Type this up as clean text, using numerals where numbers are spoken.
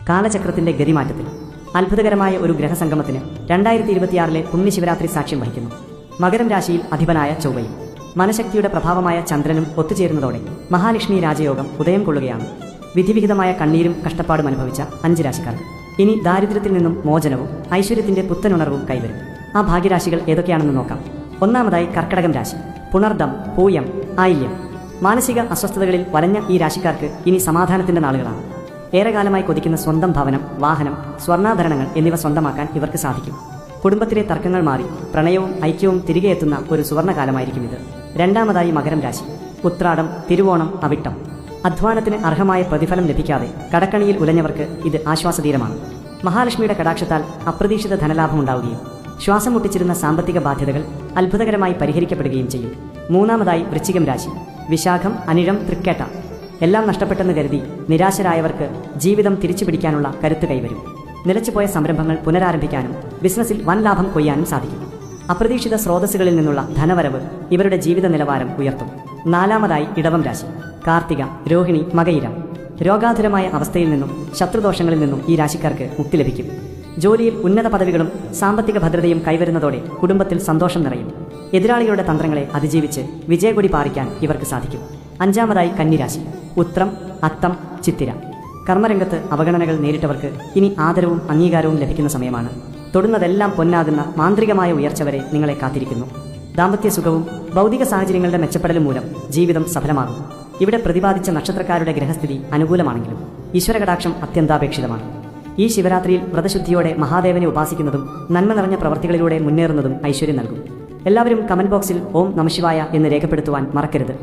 കാലചക്രത്തിന്റെ ഗതിമാറ്റത്തിൽ അത്ഭുതകരമായ ഒരു ഗ്രഹസംഗമത്തിന് 2026 പുണ്യശിവരാത്രി സാക്ഷ്യം വഹിക്കുന്നു. മകരം രാശിയിൽ അധിപനായ ചൊവ്വയും മനഃശക്തിയുടെ പ്രഭാവമായ ചന്ദ്രനും ഒത്തുചേരുന്നതോടെ മഹാലക്ഷ്മി രാജയോഗം ഉദയം കൊള്ളുകയാണ്. വിധിവിഹിതമായ കണ്ണീരും കഷ്ടപ്പാടും അനുഭവിച്ച 5 രാശിക്കാർ ഇനി ദാരിദ്ര്യത്തിൽ നിന്നും മോചനവും ഐശ്വര്യത്തിന്റെ പുത്തനുണർവും കൈവരും. ആ ഭാഗ്യരാശികൾ ഏതൊക്കെയാണെന്ന് നോക്കാം. ഒന്നാമതായി കർക്കടകം രാശി. പുണർദം, പൂയം, ആയില്യം. മാനസിക അസ്വസ്ഥതകളിൽ വലഞ്ഞ ഈ രാശിക്കാർക്ക് ഇനി സമാധാനത്തിന്റെ നാളുകളാണ്. ഏറെക്കാലമായി കൊതിക്കുന്ന സ്വന്തം ഭവനം, വാഹനം, സ്വർണ്ണാഭരണങ്ങൾ എന്നിവ സ്വന്തമാക്കാൻ ഇവർക്ക് സാധിക്കും. കുടുംബത്തിലെ തർക്കങ്ങൾ മാറി പ്രണയവും ഐക്യവും തിരികെ എത്തുന്ന ഒരു സുവർണകാലമായിരിക്കും ഇത്. രണ്ടാമതായി മകരം രാശി. ഉത്രാടം, തിരുവോണം, അവിട്ടം. അധ്വാനത്തിന് അർഹമായ പ്രതിഫലം ലഭിക്കാതെ കടക്കണിയിൽ ഉലഞ്ഞവർക്ക് ഇത് ആശ്വാസതീരമാണ്. മഹാലക്ഷ്മിയുടെ കടാക്ഷത്താൽ അപ്രതീക്ഷിത ധനലാഭം ഉണ്ടാവുകയും ശ്വാസം മുട്ടിച്ചിരുന്ന സാമ്പത്തിക ബാധ്യതകൾ അത്ഭുതകരമായി പരിഹരിക്കപ്പെടുകയും ചെയ്യും. മൂന്നാമതായി വൃശ്ചികം രാശി. വിശാഖം, അനിഴം, തൃക്കേട്ട. എല്ലാം നഷ്ടപ്പെട്ടെന്ന് കരുതി നിരാശരായവർക്ക് ജീവിതം തിരിച്ചുപിടിക്കാനുള്ള കരുത്ത് കൈവരും. നിലച്ചുപോയ സംരംഭങ്ങൾ പുനരാരംഭിക്കാനും ബിസിനസ്സിൽ വൻ ലാഭം കൊയ്യാനും സാധിക്കും. അപ്രതീക്ഷിത സ്രോതസ്സുകളിൽ നിന്നുള്ള ധനവരവ് ഇവരുടെ ജീവിത നിലവാരം ഉയർത്തും. നാലാമതായി ഇടവം രാശി. കാർത്തിക, രോഹിണി, മകയിരം. രോഗാതുരമായ അവസ്ഥയിൽ നിന്നും ശത്രുദോഷങ്ങളിൽ നിന്നും ഈ രാശിക്കാർക്ക് മുക്തി ലഭിക്കും. ജോലിയിൽ ഉന്നത പദവികളും സാമ്പത്തിക ഭദ്രതയും കൈവരുന്നതോടെ കുടുംബത്തിൽ സന്തോഷം നിറയും. എതിരാളികളുടെ തന്ത്രങ്ങളെ അതിജീവിച്ച് വിജയകൊടി പാറിക്കാൻ ഇവർക്ക് സാധിക്കും. അഞ്ചാമതായി കന്നിരാശി. ഉത്രം, അത്തം, ചിത്തിര. കർമ്മരംഗത്ത് അവഗണനകൾ നേരിട്ടവർക്ക് ഇനി ആദരവും അംഗീകാരവും ലഭിക്കുന്ന സമയമാണ്. തൊടുന്നതെല്ലാം പൊന്നാകുന്ന മാന്ത്രികമായ ഉയർച്ച വരെ നിങ്ങളെ കാത്തിരിക്കുന്നു. ദാമ്പത്യ സുഖവും ഭൗതിക സാഹചര്യങ്ങളുടെ മെച്ചപ്പെടലും മൂലം ജീവിതം സഫലമാകും. ഇവിടെ പ്രതിപാദിച്ച നക്ഷത്രക്കാരുടെ ഗ്രഹസ്ഥിതി അനുകൂലമാണെങ്കിലും ഈശ്വരകടാക്ഷം അത്യന്താപേക്ഷിതമാണ്. ഈ ശിവരാത്രിയിൽ വ്രതശുദ്ധിയോടെ മഹാദേവനെ ഉപാസിക്കുന്നതും നന്മ നിറഞ്ഞ പ്രവർത്തികളിലൂടെ മുന്നേറുന്നതും ഐശ്വര്യം നൽകും. എല്ലാവരും കമന്റ് ബോക്സിൽ ഓം നമഃശിവായ എന്ന് രേഖപ്പെടുത്തുവാൻ മറക്കരുത്.